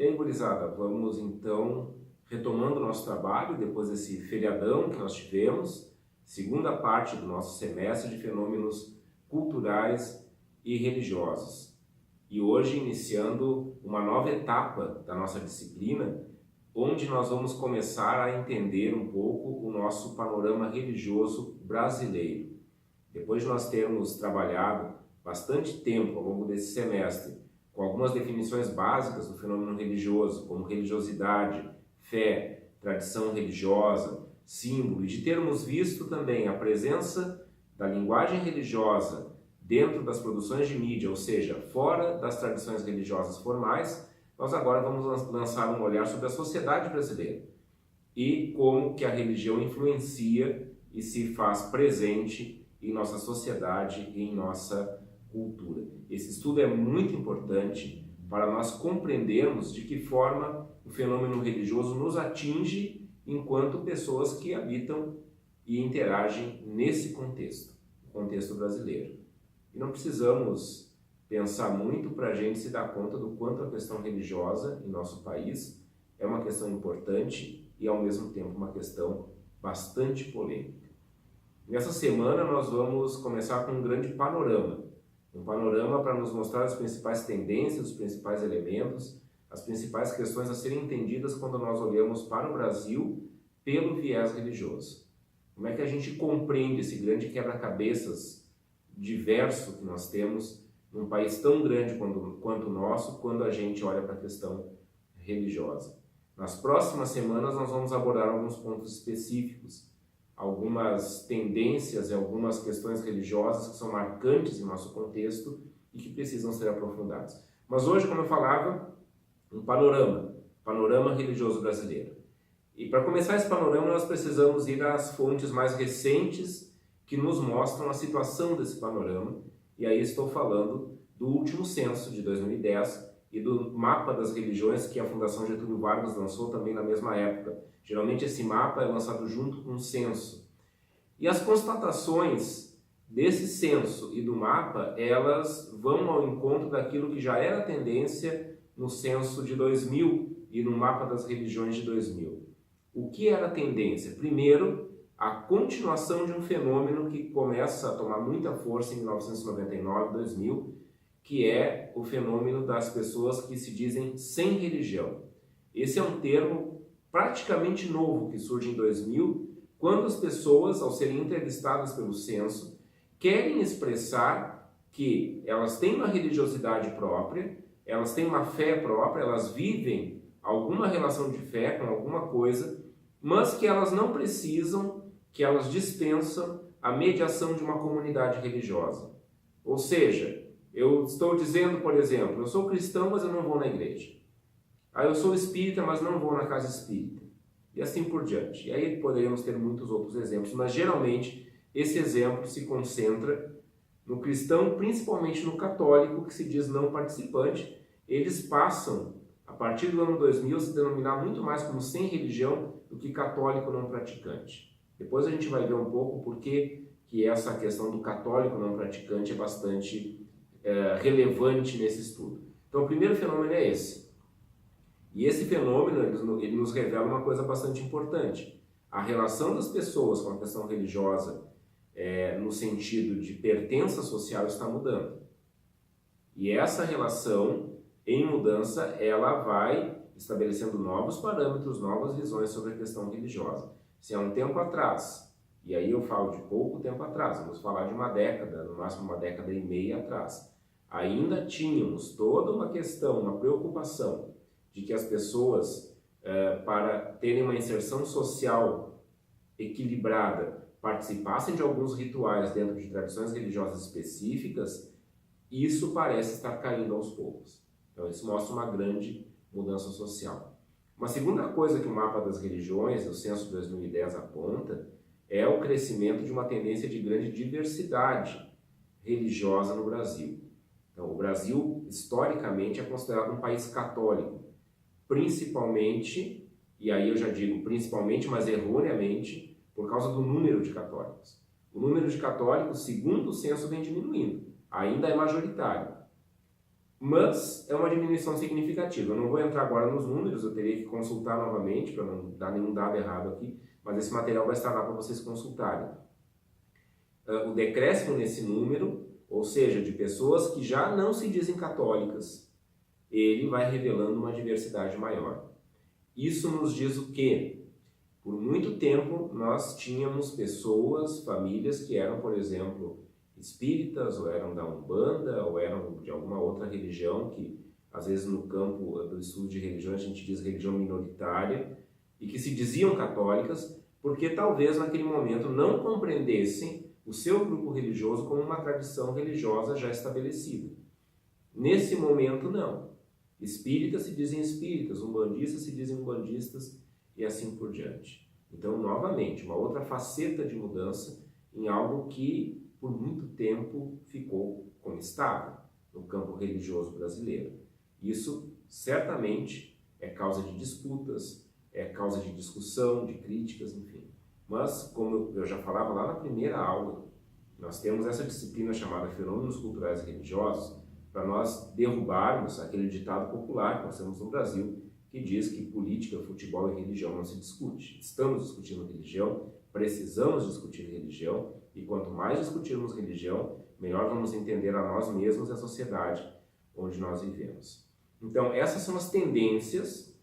E aí, gurizada, vamos então retomando o nosso trabalho depois desse feriadão que nós tivemos, segunda parte do nosso semestre de fenômenos culturais e religiosos. E hoje iniciando uma nova etapa da nossa disciplina, onde nós vamos começar a entender um pouco o nosso panorama religioso brasileiro. Depois de nós termos trabalhado bastante tempo ao longo desse semestre com algumas definições básicas do fenômeno religioso, como religiosidade, fé, tradição religiosa, símbolo, e de termos visto também a presença da linguagem religiosa dentro das produções de mídia, ou seja, fora das tradições religiosas formais, nós agora vamos lançar um olhar sobre a sociedade brasileira e como que a religião influencia e se faz presente em nossa sociedade e em nossa cultura. Esse estudo é muito importante para nós compreendermos de que forma o fenômeno religioso nos atinge enquanto pessoas que habitam e interagem nesse contexto, o contexto brasileiro. E não precisamos pensar muito para a gente se dar conta do quanto a questão religiosa em nosso país é uma questão importante e ao mesmo tempo uma questão bastante polêmica. Nessa semana nós vamos começar com um grande panorama. Um panorama para nos mostrar as principais tendências, os principais elementos, as principais questões a serem entendidas quando nós olhamos para o Brasil pelo viés religioso. Como é que a gente compreende esse grande quebra-cabeças diverso que nós temos num país tão grande quanto o nosso, quando a gente olha para a questão religiosa. Nas próximas semanas nós vamos abordar alguns pontos específicos, algumas tendências e algumas questões religiosas que são marcantes em nosso contexto e que precisam ser aprofundadas. Mas hoje, como eu falava, um panorama religioso brasileiro. E para começar esse panorama nós precisamos ir às fontes mais recentes que nos mostram a situação desse panorama, e aí estou falando do último censo de 2010 e do mapa das religiões que a Fundação Getúlio Vargas lançou também na mesma época. Geralmente esse mapa é lançado junto com o censo. E as constatações desse censo e do mapa, elas vão ao encontro daquilo que já era tendência no censo de 2000 e no mapa das religiões de 2000. O que era tendência? Primeiro, a continuação de um fenômeno que começa a tomar muita força em 1999, 2000, que é o fenômeno das pessoas que se dizem sem religião. Esse é um termo praticamente novo que surge em 2000, quando as pessoas, ao serem entrevistadas pelo censo, querem expressar que elas têm uma religiosidade própria, elas têm uma fé própria, elas vivem alguma relação de fé com alguma coisa, mas que elas não precisam, que elas dispensam a mediação de uma comunidade religiosa. Ou seja, eu estou dizendo, por exemplo, eu sou cristão, mas eu não vou na igreja. Eu sou espírita, mas não vou na casa espírita. E assim por diante. E aí poderíamos ter muitos outros exemplos, mas geralmente esse exemplo se concentra no cristão, principalmente no católico, que se diz não participante. Eles passam, a partir do ano 2000, a se denominar muito mais como sem religião do que católico não praticante. Depois a gente vai ver um pouco por que essa questão do católico não praticante é bastante relevante nesse estudo. Então o primeiro fenômeno é esse. E esse fenômeno ele nos revela uma coisa bastante importante. A relação das pessoas com a questão religiosa no sentido de pertença social está mudando. E essa relação em mudança ela vai estabelecendo novos parâmetros, novas visões sobre a questão religiosa. Se há um tempo atrás, e aí eu falo de pouco tempo atrás, vamos falar de uma década, no máximo uma década e meia atrás, ainda tínhamos toda uma questão, uma preocupação de que as pessoas, para terem uma inserção social equilibrada, participassem de alguns rituais dentro de tradições religiosas específicas, isso parece estar caindo aos poucos. Então isso mostra uma grande mudança social. Uma segunda coisa que o mapa das religiões, o censo de 2010 aponta, é o crescimento de uma tendência de grande diversidade religiosa no Brasil. Então, o Brasil, historicamente, é considerado um país católico, principalmente, e aí eu já digo principalmente, mas erroneamente, por causa do número de católicos. O número de católicos, segundo o censo, vem diminuindo, ainda é majoritário. mas é uma diminuição significativa. Eu não vou entrar agora nos números, eu teria que consultar novamente para não dar nenhum dado errado aqui, mas esse material vai estar lá para vocês consultarem. O decréscimo nesse número, ou seja, de pessoas que já não se dizem católicas, ele vai revelando uma diversidade maior. Isso nos diz o quê? Por muito tempo nós tínhamos pessoas, famílias que eram, por exemplo, espíritas, ou eram da Umbanda, ou eram de alguma outra religião, que às vezes no campo do estudo de religião a gente diz religião minoritária, e que se diziam católicas, porque talvez naquele momento não compreendessem o seu grupo religioso como uma tradição religiosa já estabelecida. Nesse momento não. Espíritas se dizem espíritas, umbandistas se dizem umbandistas, e assim por diante. Então, novamente, uma outra faceta de mudança em algo que por muito tempo ficou como estava no campo religioso brasileiro. Isso certamente é causa de disputas, é causa de discussão, de críticas, enfim. Mas, como eu já falava lá na primeira aula, nós temos essa disciplina chamada Fenômenos Culturais e Religiosos para nós derrubarmos aquele ditado popular que nós temos no Brasil, que diz que política, futebol e religião não se discute. Estamos discutindo religião, precisamos discutir religião, e quanto mais discutirmos religião, melhor vamos entender a nós mesmos e a sociedade onde nós vivemos. Então, essas são as tendências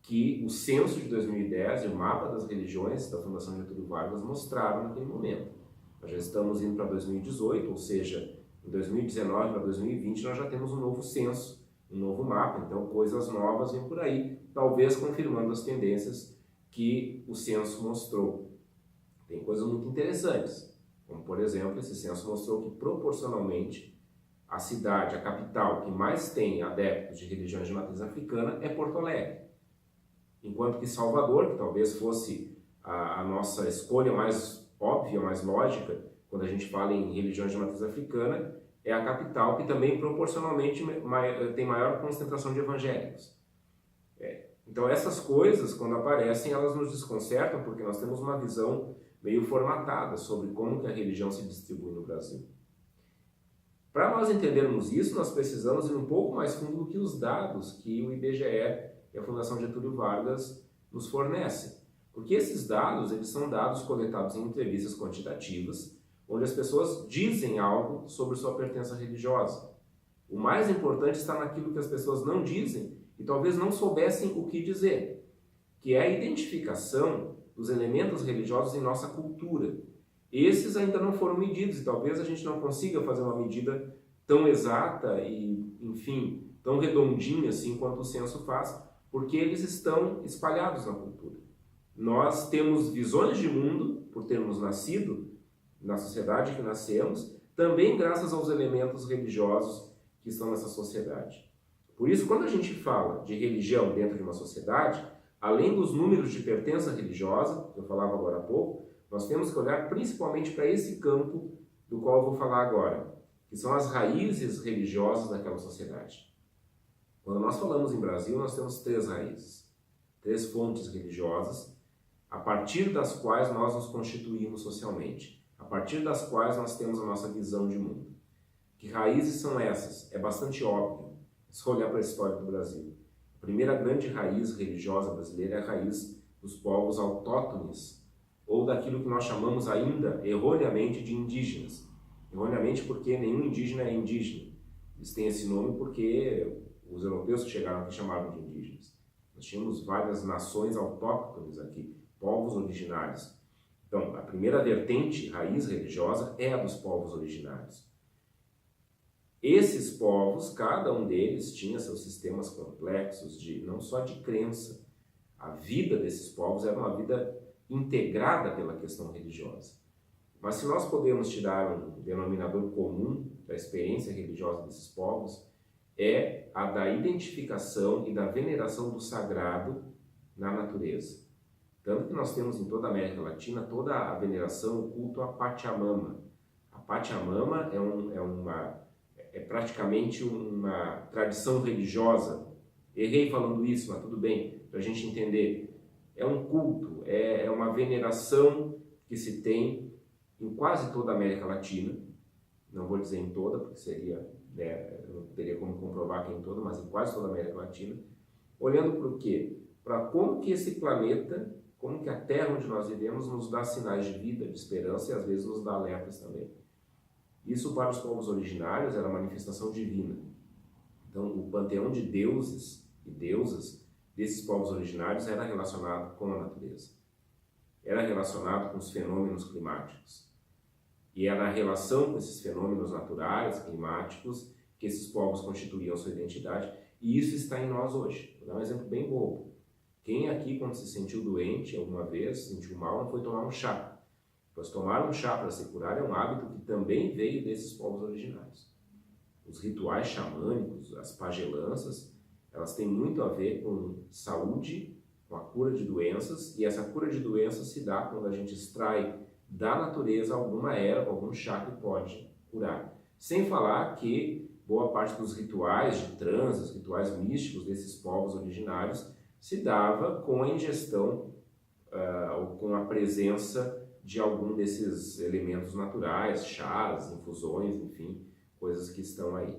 que o censo de 2010 e o mapa das religiões da Fundação Getúlio Vargas mostraram naquele momento. Nós já estamos indo para 2018, ou seja, em 2019 para 2020 nós já temos um novo censo, um novo mapa, então coisas novas vêm por aí, talvez confirmando as tendências que o censo mostrou. Tem coisas muito interessantes, como por exemplo, esse censo mostrou que proporcionalmente a cidade, a capital que mais tem adeptos de religiões de matriz africana é Porto Alegre. Enquanto que Salvador, que talvez fosse a nossa escolha mais óbvia, mais lógica, quando a gente fala em religiões de matriz africana, é a capital que também proporcionalmente tem maior concentração de evangélicos. Então essas coisas, quando aparecem, elas nos desconcertam porque nós temos uma visão meio formatada sobre como que a religião se distribui no Brasil. Para nós entendermos isso, nós precisamos ir um pouco mais fundo do que os dados que o IBGE e a Fundação Getúlio Vargas nos fornecem. Porque esses dados, eles são dados coletados em entrevistas quantitativas, onde as pessoas dizem algo sobre sua pertença religiosa. O mais importante está naquilo que as pessoas não dizem e talvez não soubessem o que dizer, que é a identificação dos elementos religiosos em nossa cultura. Esses ainda não foram medidos e talvez a gente não consiga fazer uma medida tão exata e, enfim, tão redondinha assim quanto o censo faz, porque eles estão espalhados na cultura. Nós temos visões de mundo por termos nascido na sociedade que nascemos, também graças aos elementos religiosos que estão nessa sociedade. Por isso, quando a gente fala de religião dentro de uma sociedade, além dos números de pertença religiosa, que eu falava agora há pouco, nós temos que olhar principalmente para esse campo do qual eu vou falar agora, que são as raízes religiosas daquela sociedade. Quando nós falamos em Brasil, nós temos 3 raízes, 3 fontes religiosas, a partir das quais nós nos constituímos socialmente, a partir das quais nós temos a nossa visão de mundo. Que raízes são essas? É bastante óbvio, é só olhar para a história do Brasil. A primeira grande raiz religiosa brasileira é a raiz dos povos autóctones, ou daquilo que nós chamamos ainda, erroneamente, de indígenas. Erroneamente porque nenhum indígena é indígena. Eles têm esse nome porque os europeus que chegaram aqui chamaram de indígenas. Nós tínhamos várias nações autóctones aqui, povos originários. Então, a primeira vertente, raiz religiosa, é a dos povos originários. Esses povos, cada um deles tinha seus sistemas complexos, não só de crença. A vida desses povos era uma vida integrada pela questão religiosa. Mas se nós podemos tirar um denominador comum da experiência religiosa desses povos, é a da identificação e da veneração do sagrado na natureza. Tanto que nós temos em toda a América Latina toda a veneração, o culto à Pachamama. A Pachamama é praticamente uma tradição religiosa. Errei falando isso, mas tudo bem, para a gente entender. É um culto, é uma veneração que se tem em quase toda a América Latina. Não vou dizer em toda, porque seria né? Eu não teria como comprovar que em todo, mas em quase toda a América Latina, olhando para o quê? Para como que esse planeta, como que a Terra onde nós vivemos nos dá sinais de vida, de esperança e às vezes nos dá alertas também. Isso para os povos originários era a manifestação divina. Então o panteão de deuses e deusas desses povos originários era relacionado com a natureza. Era relacionado com os fenômenos climáticos. E era a relação com esses fenômenos naturais, climáticos, que esses povos constituíam sua identidade. E isso está em nós hoje. Vou dar um exemplo bem bobo. Quem aqui, quando se sentiu doente alguma vez, sentiu mal, não foi tomar um chá? Pois tomar um chá para se curar é um hábito que também veio desses povos originários. Os rituais xamânicos, as pagelanças, elas têm muito a ver com saúde, com a cura de doenças, e essa cura de doenças se dá quando a gente extrai da natureza alguma erva, algum chá que pode curar. Sem falar que boa parte dos rituais de transes, rituais místicos desses povos originários, se dava com a ingestão ou com a presença de algum desses elementos naturais, chás, infusões, enfim, coisas que estão aí.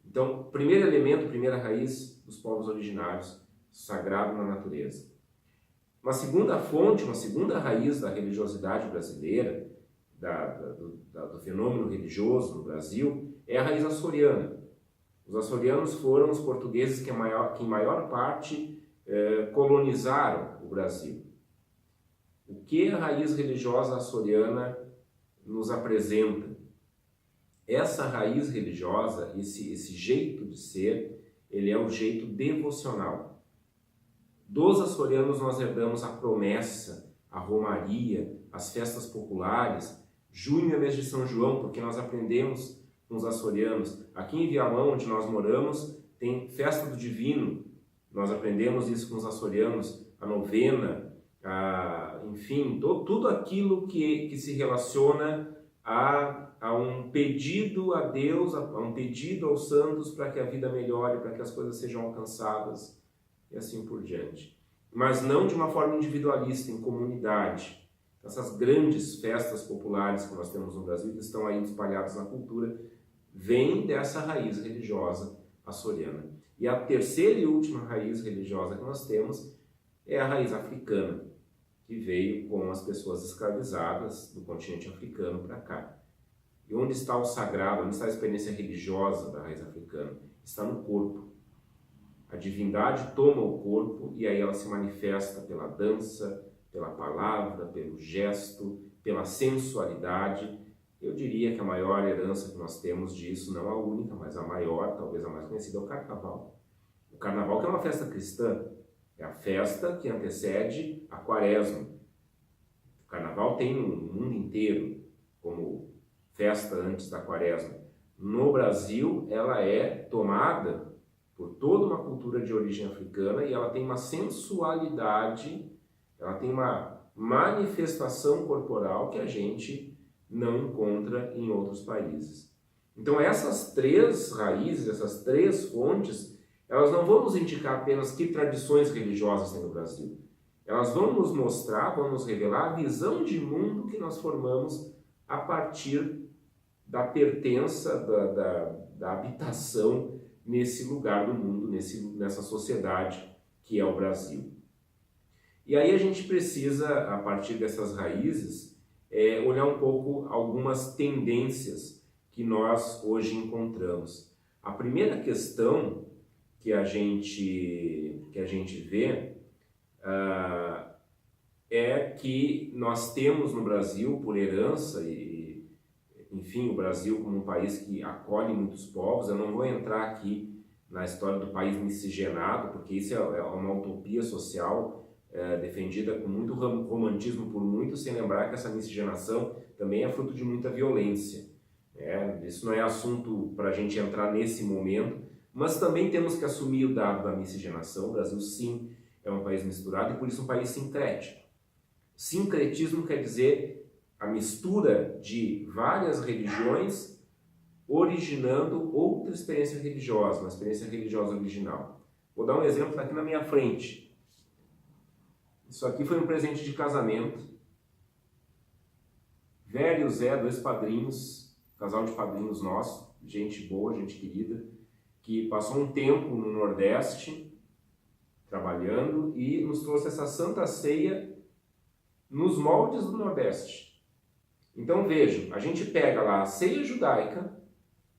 Então, primeiro elemento, primeira raiz dos povos originários, sagrado na natureza. Uma segunda fonte, uma segunda raiz da religiosidade brasileira, do fenômeno religioso no Brasil, é a raiz açoriana. Os açorianos foram os portugueses que em maior parte colonizaram o Brasil. O que a raiz religiosa açoriana nos apresenta? Essa raiz religiosa, esse jeito de ser, ele é o jeito devocional. Dos açorianos nós herdamos a promessa, a romaria, as festas populares. Junho é mês de São João, porque nós aprendemos com os açorianos. Aqui em Viamão, onde nós moramos, tem festa do divino. Nós aprendemos isso com os açorianos, a novena, enfim, tudo aquilo que se relaciona a um pedido a Deus, a um pedido aos santos para que a vida melhore, para que as coisas sejam alcançadas e assim por diante. Mas não de uma forma individualista, em comunidade. Essas grandes festas populares que nós temos no Brasil, que estão aí espalhadas na cultura, vêm dessa raiz religiosa açoriana. E a terceira e última raiz religiosa que nós temos é a raiz africana, que veio com as pessoas escravizadas do continente africano para cá. E onde está o sagrado, onde está a experiência religiosa da raiz africana? Está no corpo. A divindade toma o corpo e aí ela se manifesta pela dança, pela palavra, pelo gesto, pela sensualidade. Eu diria que a maior herança que nós temos disso, não a única, mas a maior, talvez a mais conhecida, é o Carnaval. O Carnaval que é uma festa cristã, é a festa que antecede a Quaresma. O Carnaval tem no mundo inteiro como festa antes da Quaresma. No Brasil, ela é tomada por toda uma cultura de origem africana e ela tem uma sensualidade, ela tem uma manifestação corporal que a gente não encontra em outros países. Então essas três raízes, essas três fontes, elas não vão nos indicar apenas que tradições religiosas tem no Brasil. Elas vão nos mostrar, vão nos revelar a visão de mundo que nós formamos a partir da pertença, da habitação nesse lugar do mundo, nessa sociedade que é o Brasil. E aí a gente precisa, a partir dessas raízes, olhar um pouco algumas tendências que nós hoje encontramos. A primeira questão que a gente vê é que nós temos no Brasil, por herança, e enfim, o Brasil como um país que acolhe muitos povos. Eu não vou entrar aqui na história do país miscigenado, porque isso é uma utopia social defendida com muito romantismo por muitos, sem lembrar que essa miscigenação também é fruto de muita violência. Isso não é assunto para a gente entrar nesse momento, mas também temos que assumir o dado da miscigenação. O Brasil, sim, é um país misturado e por isso um país sincrético. Sincretismo quer dizer a mistura de várias religiões originando outra experiência religiosa, uma experiência religiosa original. Vou dar um exemplo aqui na minha frente. Isso aqui foi um presente de casamento. Velho Zé, dois padrinhos, casal de padrinhos nosso, gente boa, gente querida, que passou um tempo no Nordeste trabalhando e nos trouxe essa Santa Ceia nos moldes do Nordeste. Então vejam, a gente pega lá a ceia judaica,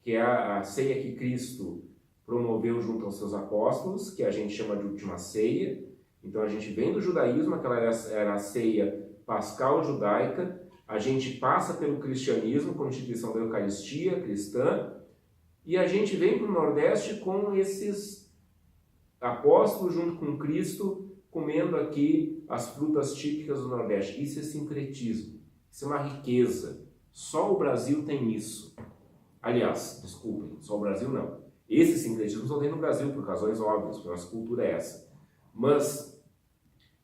que é a ceia que Cristo promoveu junto aos seus apóstolos, que a gente chama de última ceia. Então a gente vem do judaísmo, aquela era a ceia pascal judaica, a gente passa pelo cristianismo, com a instituição da Eucaristia cristã, e a gente vem para o Nordeste com esses apóstolos junto com Cristo, comendo aqui as frutas típicas do Nordeste. Isso é sincretismo, isso é uma riqueza. Só o Brasil tem isso. Aliás, desculpem, só o Brasil não. Esse sincretismo só tem no Brasil, por razões óbvias, porque a nossa cultura é essa. Mas,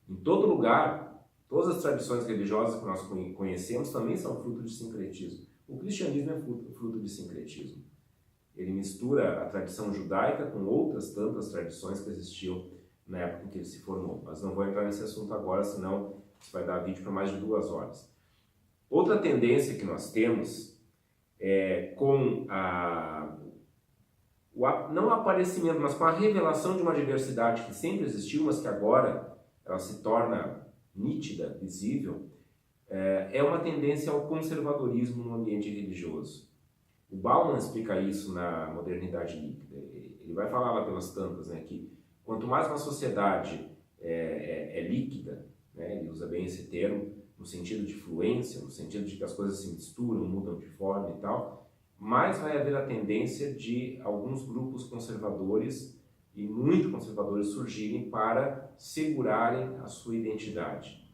em todo lugar, todas as tradições religiosas que nós conhecemos também são fruto de sincretismo. O cristianismo é fruto de sincretismo. Ele mistura a tradição judaica com outras tantas tradições que existiam na época em que ele se formou. Mas não vou entrar nesse assunto agora, senão isso vai dar vídeo para mais de 2 horas. Outra tendência que nós temos é com não o aparecimento, mas com a revelação de uma diversidade que sempre existiu, mas que agora ela se torna nítida, visível, é uma tendência ao conservadorismo no ambiente religioso. O Bauman explica isso na Modernidade Líquida. Ele vai falar lá pelas tantas, né, que quanto mais uma sociedade é líquida, né, ele usa bem esse termo, no sentido de fluência, no sentido de que as coisas se misturam, mudam de forma e tal, mais vai haver a tendência de alguns grupos conservadores e muito conservadores surgirem para segurarem a sua identidade.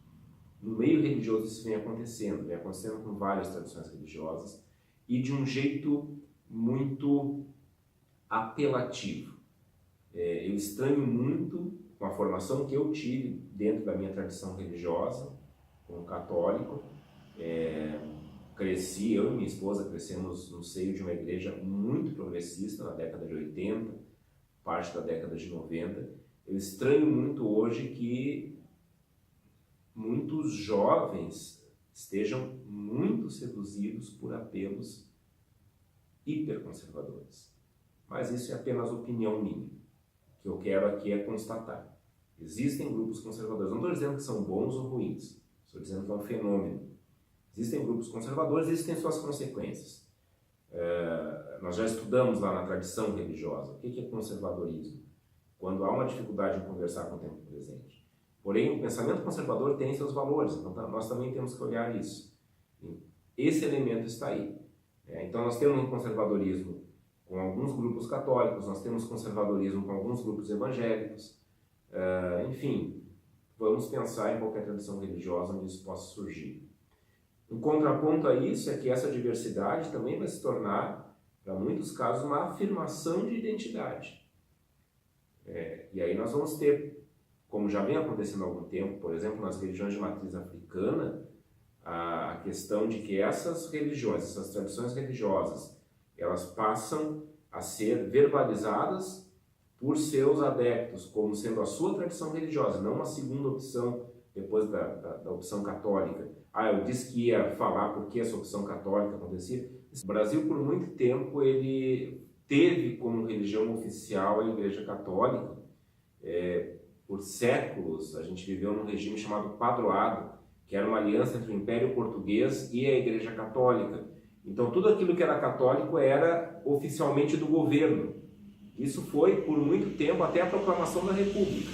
No meio religioso isso vem acontecendo com várias tradições religiosas e de um jeito muito apelativo. Eu estranho muito com a formação que eu tive dentro da minha tradição religiosa, como católico. Cresci, eu e minha esposa crescemos no seio de uma igreja muito progressista na década de 80, parte da década de 90. Eu estranho muito hoje que muitos jovens estejam muito seduzidos por apelos hiperconservadores. Mas isso é apenas opinião minha. O que eu quero aqui é constatar. Existem grupos conservadores. Não estou dizendo que são bons ou ruins. Estou dizendo que é um fenômeno. Existem grupos conservadores e existem suas consequências. Nós já estudamos lá na tradição religiosa o que é conservadorismo. Quando há uma dificuldade em conversar com o tempo presente. Porém, o pensamento conservador tem seus valores, então nós também temos que olhar isso. Esse elemento está aí. Então nós temos um conservadorismo com alguns grupos católicos, nós temos conservadorismo com alguns grupos evangélicos. Enfim, vamos pensar em qualquer tradição religiosa onde isso possa surgir. Um contraponto a isso é que essa diversidade também vai se tornar, para muitos casos, uma afirmação de identidade. E aí nós vamos ter, como já vem acontecendo há algum tempo, por exemplo, nas religiões de matriz africana, a questão de que essas religiões, essas tradições religiosas, elas passam a ser verbalizadas por seus adeptos, como sendo a sua tradição religiosa, não uma segunda opção depois da opção católica. Eu disse que ia falar por que essa opção católica acontecia. O Brasil, por muito tempo, ele teve como religião oficial a Igreja Católica. Por séculos, a gente viveu num regime chamado padroado, que era uma aliança entre o Império Português e a Igreja Católica. Então, tudo aquilo que era católico era oficialmente do governo. Isso foi, por muito tempo, até a proclamação da República.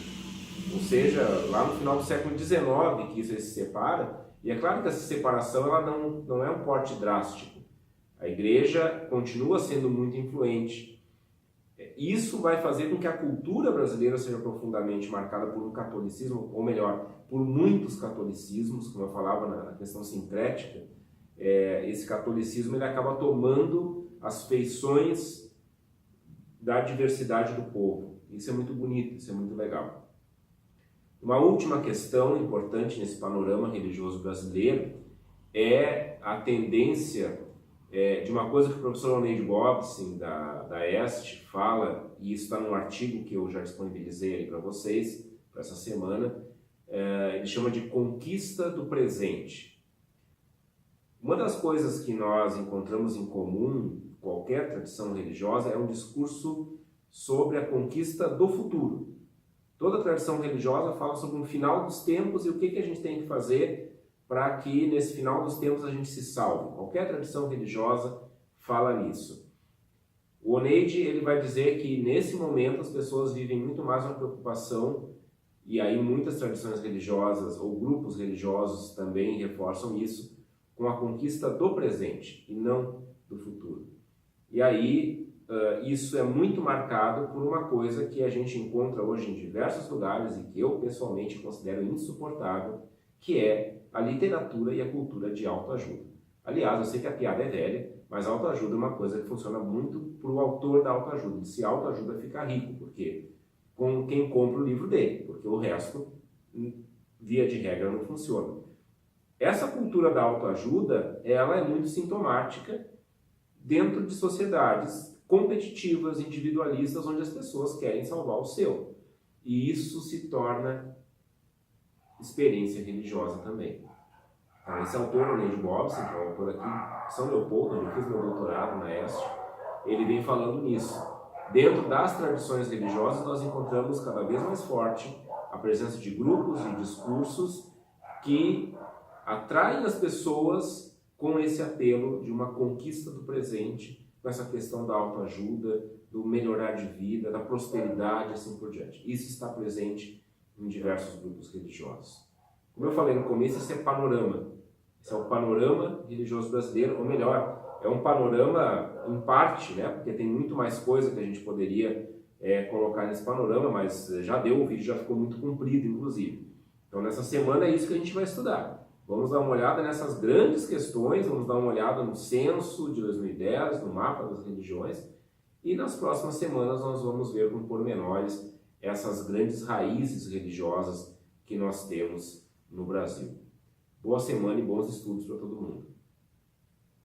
Ou seja, lá no final do século XIX, que isso se separa, e é claro que essa separação ela não é um corte drástico. A Igreja continua sendo muito influente. Isso vai fazer com que a cultura brasileira seja profundamente marcada por um catolicismo, ou melhor, por muitos catolicismos, como eu falava na questão sincrética. Esse catolicismo ele acaba tomando as feições da diversidade do povo. Isso é muito bonito, isso é muito legal. Uma última questão importante nesse panorama religioso brasileiro é a tendência de uma coisa que o professor Oneide Gobson, da EST, fala, e isso está num artigo que eu já disponibilizei aí para vocês, para essa semana. Ele chama de conquista do presente. Uma das coisas que nós encontramos em comum qualquer tradição religiosa é um discurso sobre a conquista do futuro. Toda tradição religiosa fala sobre um final dos tempos e o que a gente tem que fazer para que nesse final dos tempos a gente se salve. Qualquer tradição religiosa fala nisso. O Oneide, ele vai dizer que nesse momento as pessoas vivem muito mais uma preocupação, e aí muitas tradições religiosas ou grupos religiosos também reforçam isso, com a conquista do presente e não do futuro. E aí isso é muito marcado por uma coisa que a gente encontra hoje em diversos lugares e que eu pessoalmente considero insuportável, que é a literatura e a cultura de autoajuda. Aliás, eu sei que a piada é velha, mas a autoajuda é uma coisa que funciona muito para o autor da autoajuda. Ele se autoajuda a ficar rico, porque com quem compra o livro dele, porque o resto, via de regra, não funciona. Essa cultura da autoajuda, ela é muito sintomática dentro de sociedades competitivas, individualistas, onde as pessoas querem salvar o seu. E isso se torna experiência religiosa também. Então, esse autor, o Oneide Bobson, que é um autor aqui de São Leopoldo, onde eu fiz meu doutorado na EST, ele vem falando nisso. Dentro das tradições religiosas, nós encontramos cada vez mais forte a presença de grupos e discursos que atraem as pessoas com esse apelo de uma conquista do presente, com essa questão da autoajuda, do melhorar de vida, da prosperidade, assim por diante. Isso está presente em diversos grupos religiosos. Como eu falei no começo, esse é panorama. Esse é o panorama religioso brasileiro, ou melhor, é um panorama em parte, né? Porque tem muito mais coisa que a gente poderia colocar nesse panorama, mas já deu, o vídeo já ficou muito comprido, inclusive. Então, nessa semana é isso que a gente vai estudar. Vamos dar uma olhada nessas grandes questões, vamos dar uma olhada no censo de 2010, no mapa das religiões, e nas próximas semanas nós vamos ver com pormenores essas grandes raízes religiosas que nós temos no Brasil. Boa semana e bons estudos para todo mundo.